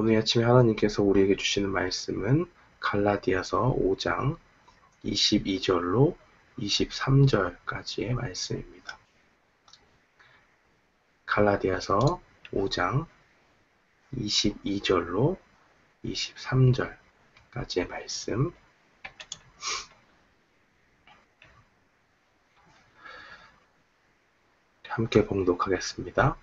오늘 아침에 하나님께서 우리에게 주시는 말씀은 갈라디아서 5장 22절로 23절까지의 말씀입니다. 갈라디아서 5장 22절로 23절까지의 말씀. 함께 봉독하겠습니다.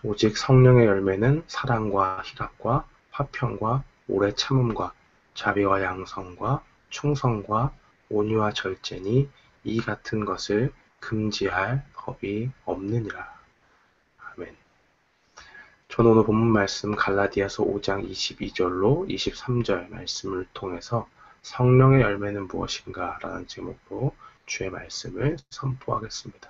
오직 성령의 열매는 사랑과 희락과 화평과 오래 참음과 자비와 양성과 충성과 온유와 절제니 이 같은 것을 금지할 법이 없느니라. 아멘. 저는 오늘 본문 말씀 갈라디아서 5장 22절로 23절 말씀을 통해서 성령의 열매는 무엇인가 라는 제목으로 주의 말씀을 선포하겠습니다.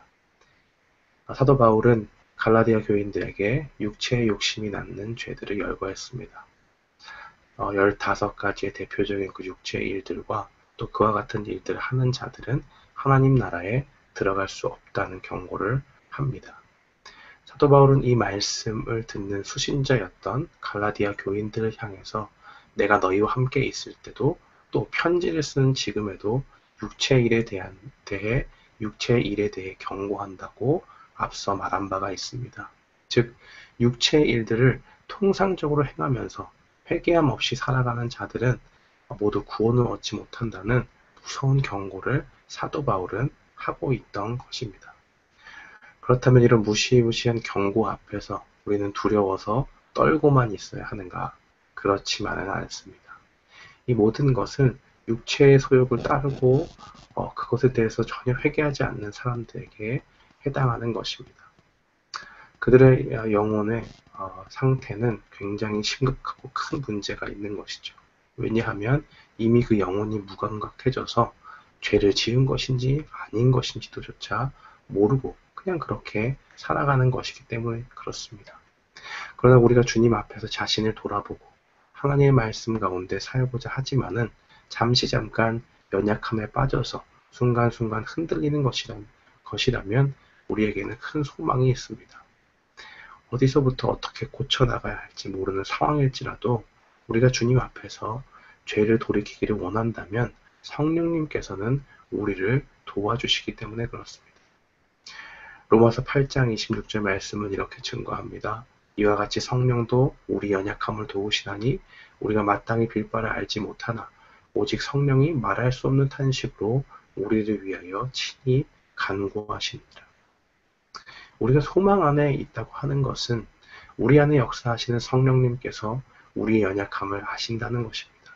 사도 바울은 갈라디아 교인들에게 육체의 욕심이 낳는 죄들을 열거했습니다. 15가지의 대표적인 그 육체의 일들과 또 그와 같은 일들을 하는 자들은 하나님 나라에 들어갈 수 없다는 경고를 합니다. 사도 바울은 이 말씀을 듣는 수신자였던 갈라디아 교인들을 향해서 내가 너희와 함께 있을 때도 또 편지를 쓰는 지금에도 육체의 일에 대해 경고한다고 앞서 말한 바가 있습니다. 즉, 육체의 일들을 통상적으로 행하면서 회개함 없이 살아가는 자들은 모두 구원을 얻지 못한다는 무서운 경고를 사도 바울은 하고 있던 것입니다. 그렇다면 이런 무시무시한 경고 앞에서 우리는 두려워서 떨고만 있어야 하는가? 그렇지만은 않습니다. 이 모든 것은 육체의 소욕을 따르고 그것에 대해서 전혀 회개하지 않는 사람들에게 해당하는 것입니다. 그들의 영혼의 상태는 굉장히 심각하고 큰 문제가 있는 것이죠. 왜냐하면 이미 그 영혼이 무감각해져서 죄를 지은 것인지 아닌 것인지도조차 모르고 그냥 그렇게 살아가는 것이기 때문에 그렇습니다. 그러나 우리가 주님 앞에서 자신을 돌아보고 하나님의 말씀 가운데 살고자 하지만은 잠깐 연약함에 빠져서 순간순간 흔들리는 것이라면 우리에게는 큰 소망이 있습니다. 어디서부터 어떻게 고쳐나가야 할지 모르는 상황일지라도 우리가 주님 앞에서 죄를 돌이키기를 원한다면 성령님께서는 우리를 도와주시기 때문에 그렇습니다. 로마서 8장 26절 말씀은 이렇게 증거합니다. 이와 같이 성령도 우리 연약함을 도우시나니 우리가 마땅히 빌 바를 알지 못하나 오직 성령이 말할 수 없는 탄식으로 우리를 위하여 친히 간구하시니라. 우리가 소망 안에 있다고 하는 것은 우리 안에 역사하시는 성령님께서 우리의 연약함을 아신다는 것입니다.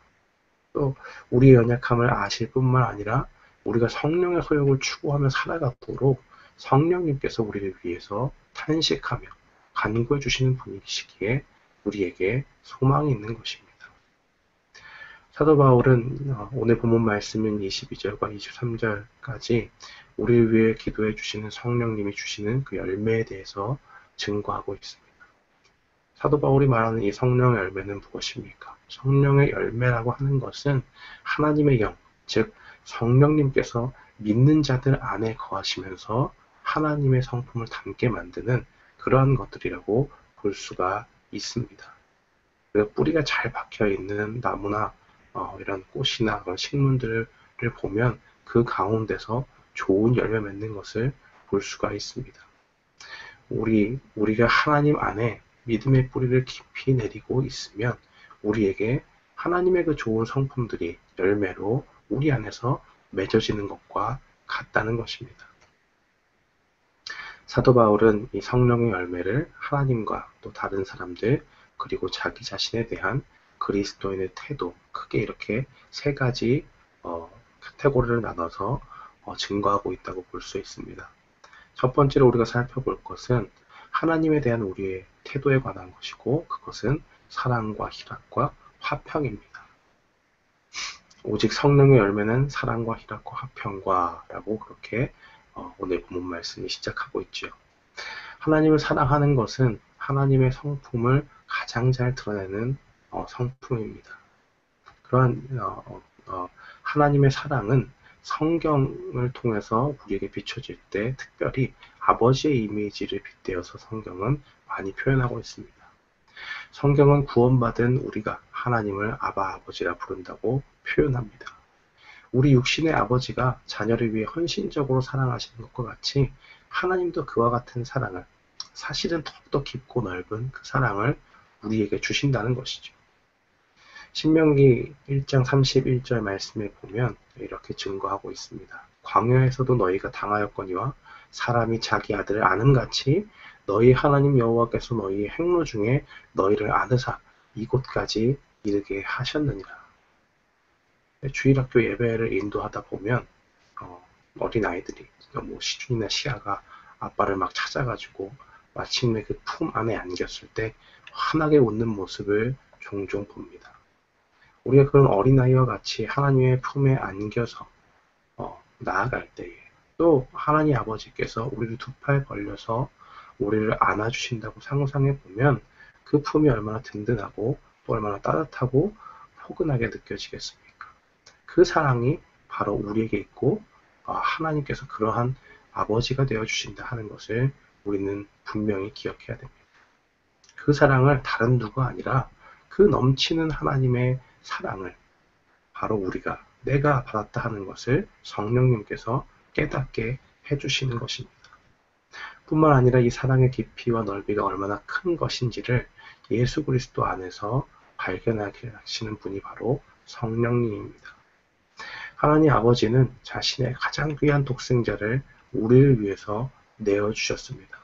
또 우리의 연약함을 아실 뿐만 아니라 우리가 성령의 소욕을 추구하며 살아가도록 성령님께서 우리를 위해서 탄식하며 간구해 주시는 분이시기에 우리에게 소망이 있는 것입니다. 사도 바울은 오늘 본문 말씀인 22절과 23절까지 우리를 위해 기도해 주시는 성령님이 주시는 그 열매에 대해서 증거하고 있습니다. 사도 바울이 말하는 이 성령의 열매는 무엇입니까? 성령의 열매라고 하는 것은 하나님의 영, 즉 성령님께서 믿는 자들 안에 거하시면서 하나님의 성품을 담게 만드는 그러한 것들이라고 볼 수가 있습니다. 뿌리가 잘 박혀 있는 나무나 이런 꽃이나 그런 식물들을 보면 그 가운데서 좋은 열매 맺는 것을 볼 수가 있습니다. 우리가 하나님 안에 믿음의 뿌리를 깊이 내리고 있으면 우리에게 하나님의 그 좋은 성품들이 열매로 우리 안에서 맺어지는 것과 같다는 것입니다. 사도 바울은 이 성령의 열매를 하나님과 또 다른 사람들 그리고 자기 자신에 대한 그리스도인의 태도, 크게 이렇게 세 가지 카테고리를 나눠서 증거하고 있다고 볼 수 있습니다. 첫 번째로 우리가 살펴볼 것은 하나님에 대한 우리의 태도에 관한 것이고 그것은 사랑과 희락과 화평입니다. 오직 성령의 열매는 사랑과 희락과 화평과 라고 그렇게 오늘 본문 말씀이 시작하고 있죠. 하나님을 사랑하는 것은 하나님의 성품을 가장 잘 드러내는 성품입니다. 그러한 하나님의 사랑은 성경을 통해서 우리에게 비춰질 때 특별히 아버지의 이미지를 빗대어서 성경은 많이 표현하고 있습니다. 성경은 구원받은 우리가 하나님을 아바 아버지라 부른다고 표현합니다. 우리 육신의 아버지가 자녀를 위해 헌신적으로 사랑하시는 것과 같이 하나님도 그와 같은 사랑을, 사실은 더욱더 깊고 넓은 그 사랑을 우리에게 주신다는 것이죠. 신명기 1장 31절 말씀에 보면 이렇게 증거하고 있습니다. 광야에서도 너희가 당하였거니와 사람이 자기 아들을 아는 같이 너희 하나님 여호와께서 너희의 행로 중에 너희를 아느사 이곳까지 이르게 하셨느니라. 주일학교 예배를 인도하다 보면 어린아이들이 너무 시준이나 시아가 아빠를 막 찾아가지고 마침내 그 품 안에 안겼을 때 환하게 웃는 모습을 종종 봅니다. 우리가 그런 어린아이와 같이 하나님의 품에 안겨서 나아갈 때에 또 하나님 아버지께서 우리를 두 팔 벌려서 우리를 안아주신다고 상상해 보면 그 품이 얼마나 든든하고 또 얼마나 따뜻하고 포근하게 느껴지겠습니까? 그 사랑이 바로 우리에게 있고 하나님께서 그러한 아버지가 되어주신다 하는 것을 우리는 분명히 기억해야 됩니다. 그 사랑을 다른 누가 아니라 그 넘치는 하나님의 사랑을 바로 내가 받았다 하는 것을 성령님께서 깨닫게 해주시는 것입니다. 뿐만 아니라 이 사랑의 깊이와 넓이가 얼마나 큰 것인지를 예수 그리스도 안에서 발견하게 하시는 분이 바로 성령님입니다. 하나님 아버지는 자신의 가장 귀한 독생자를 우리를 위해서 내어주셨습니다.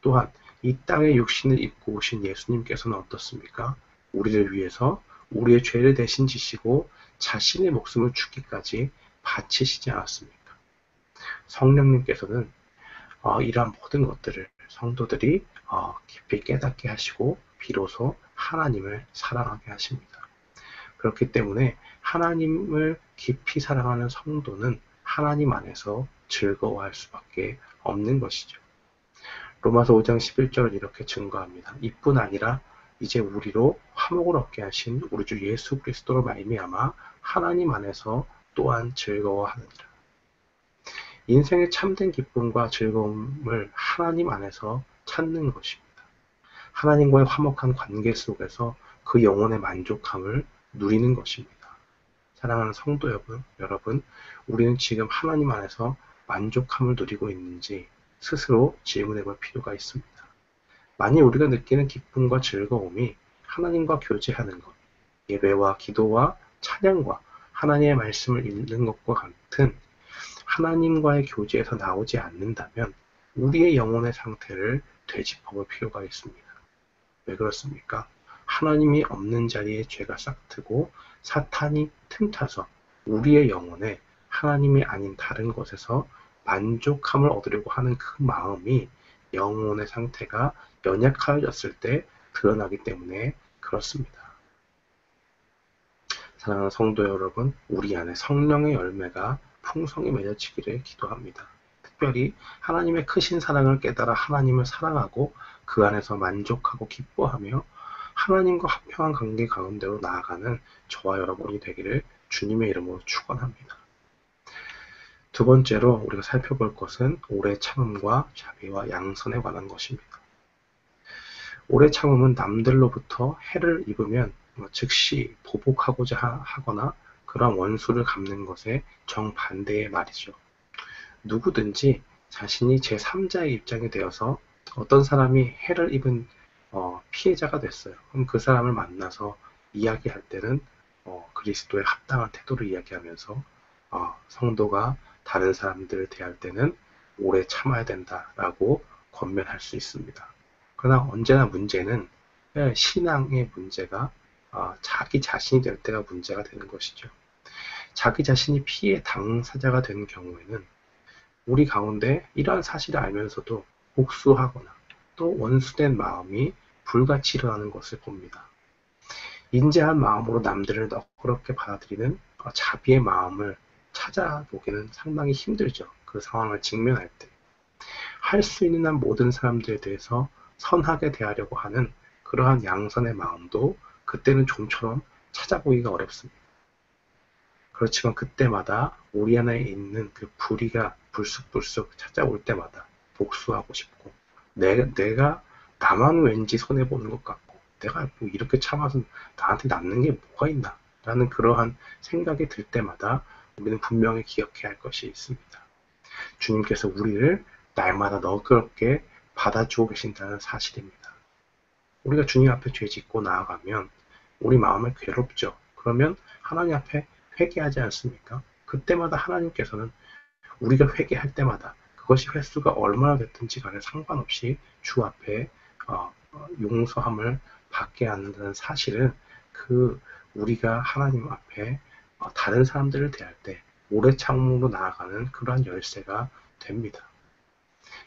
또한 이 땅에 육신을 입고 오신 예수님께서는 어떻습니까? 우리를 위해서 우리의 죄를 대신 지시고 자신의 목숨을 주기까지 바치시지 않았습니까? 성령님께서는 이러한 모든 것들을 성도들이 깊이 깨닫게 하시고 비로소 하나님을 사랑하게 하십니다. 그렇기 때문에 하나님을 깊이 사랑하는 성도는 하나님 안에서 즐거워할 수밖에 없는 것이죠. 로마서 5장 11절은 이렇게 증거합니다. 이뿐 아니라 이제 우리로 화목을 얻게 하신 우리 주 예수 그리스도로 말미암아 하나님 안에서 또한 즐거워하느니라. 인생의 참된 기쁨과 즐거움을 하나님 안에서 찾는 것입니다. 하나님과의 화목한 관계 속에서 그 영혼의 만족함을 누리는 것입니다. 사랑하는 성도 여러분, 우리는 지금 하나님 안에서 만족함을 누리고 있는지 스스로 질문해 볼 필요가 있습니다. 만일 우리가 느끼는 기쁨과 즐거움이 하나님과 교제하는 것, 예배와 기도와 찬양과 하나님의 말씀을 읽는 것과 같은 하나님과의 교제에서 나오지 않는다면 우리의 영혼의 상태를 되짚어볼 필요가 있습니다. 왜 그렇습니까? 하나님이 없는 자리에 죄가 싹트고 사탄이 틈타서 우리의 영혼에 하나님이 아닌 다른 것에서 만족함을 얻으려고 하는 그 마음이 영혼의 상태가 연약하여졌을 때 드러나기 때문에 그렇습니다. 사랑하는 성도 여러분, 우리 안에 성령의 열매가 풍성히 맺어지기를 기도합니다. 특별히 하나님의 크신 사랑을 깨달아 하나님을 사랑하고 그 안에서 만족하고 기뻐하며 하나님과 화평한 관계 가운데로 나아가는 저와 여러분이 되기를 주님의 이름으로 축원합니다. 두 번째로 우리가 살펴볼 것은 오래 참음과 자비와 양선에 관한 것입니다. 오래 참음은 남들로부터 해를 입으면 즉시 보복하고자 하거나 그런 원수를 갚는 것에 정반대의 말이죠. 누구든지 자신이 제3자의 입장이 되어서 어떤 사람이 해를 입은 피해자가 됐어요. 그럼 그 사람을 만나서 이야기할 때는 그리스도의 합당한 태도를 이야기하면서 성도가 다른 사람들을 대할 때는 오래 참아야 된다라고 권면할 수 있습니다. 그러나 언제나 문제는 신앙의 문제가 자기 자신이 될 때가 문제가 되는 것이죠. 자기 자신이 피해 당사자가 된 경우에는 우리 가운데 이러한 사실을 알면서도 복수하거나 또 원수된 마음이 불같이 일어나는 것을 봅니다. 인자한 마음으로 남들을 너그럽게 받아들이는 자비의 마음을 찾아보기는 상당히 힘들죠. 그 상황을 직면할 때. 할 수 있는 한 모든 사람들에 대해서 선하게 대하려고 하는 그러한 양선의 마음도 그때는 좀처럼 찾아보기가 어렵습니다. 그렇지만 그때마다 우리 안에 있는 그 불의가 불쑥불쑥 찾아올 때마다 복수하고 싶고 내가 나만 왠지 손해보는 것 같고 내가 뭐 이렇게 참아서 나한테 남는 게 뭐가 있나 라는 그러한 생각이 들 때마다 우리는 분명히 기억해야 할 것이 있습니다. 주님께서 우리를 날마다 너그럽게 받아주고 계신다는 사실입니다. 우리가 주님 앞에 죄 짓고 나아가면 우리 마음을 괴롭죠. 그러면 하나님 앞에 회개하지 않습니까? 그때마다 하나님께서는 우리가 회개할 때마다 그것이 횟수가 얼마나 됐든지 간에 상관없이 주 앞에 용서함을 받게 한다는 사실은 우리가 하나님 앞에 다른 사람들을 대할 때 오래 참음으로 나아가는 그러한 열쇠가 됩니다.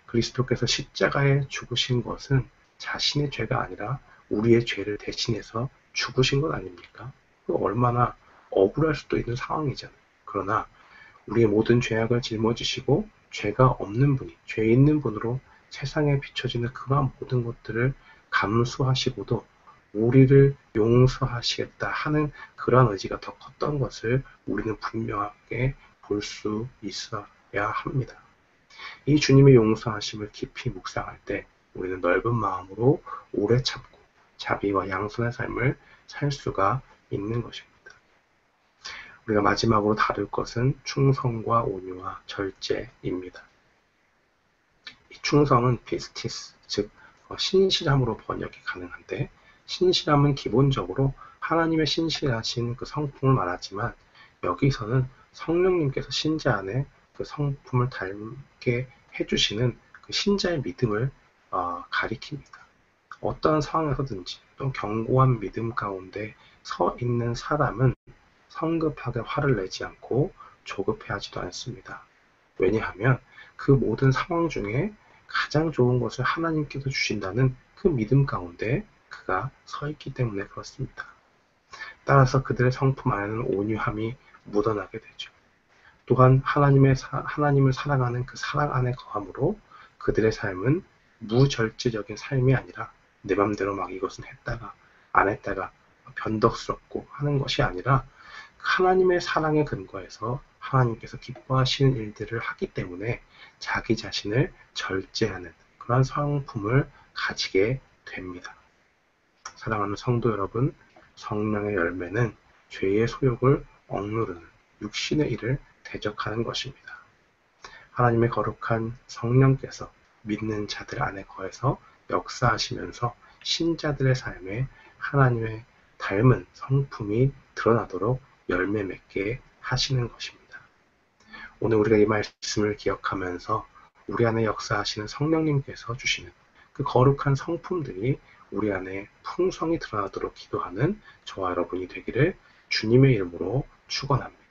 그리스도께서 십자가에 죽으신 것은 자신의 죄가 아니라 우리의 죄를 대신해서 죽으신 것 아닙니까? 얼마나 억울할 수도 있는 상황이잖아요. 그러나 우리의 모든 죄악을 짊어지시고 죄가 없는 분이, 죄 있는 분으로 세상에 비춰지는 그러한 모든 것들을 감수하시고도 우리를 용서하시겠다 하는 그러한 의지가 더 컸던 것을 우리는 분명하게 볼 수 있어야 합니다. 이 주님의 용서하심을 깊이 묵상할 때 우리는 넓은 마음으로 오래 참고 자비와 양선의 삶을 살 수가 있는 것입니다. 우리가 마지막으로 다룰 것은 충성과 온유와 절제입니다. 이 충성은 피스티스, 즉 신실함으로 번역이 가능한데, 신실함은 기본적으로 하나님의 신실하신 그 성품을 말하지만 여기서는 성령님께서 신자 안에 그 성품을 닮게 해주시는 그 신자의 믿음을 가리킵니다. 어떠한 상황에서든지 또 견고한 믿음 가운데 서 있는 사람은 성급하게 화를 내지 않고 조급해하지도 않습니다. 왜냐하면 그 모든 상황 중에 가장 좋은 것을 하나님께서 주신다는 그 믿음 가운데 그가 서 있기 때문에 그렇습니다. 따라서 그들의 성품 안에는 온유함이 묻어나게 되죠. 또한 하나님을 사랑하는 그 사랑 안에 거함으로 그들의 삶은 무절제적인 삶이 아니라 내 맘대로 막 이것은 했다가 안 했다가 변덕스럽고 하는 것이 아니라 하나님의 사랑에 근거해서 하나님께서 기뻐하시는 일들을 하기 때문에 자기 자신을 절제하는 그런 성품을 가지게 됩니다. 사랑하는 성도 여러분, 성령의 열매는 죄의 소욕을 억누르는 육신의 일을 대적하는 것입니다. 하나님의 거룩한 성령께서 믿는 자들 안에 거해서 역사하시면서 신자들의 삶에 하나님의 닮은 성품이 드러나도록 열매 맺게 하시는 것입니다. 오늘 우리가 이 말씀을 기억하면서 우리 안에 역사하시는 성령님께서 주시는 그 거룩한 성품들이 우리 안에 풍성히 드러나도록 기도하는 저와 여러분이 되기를 주님의 이름으로 축원합니다.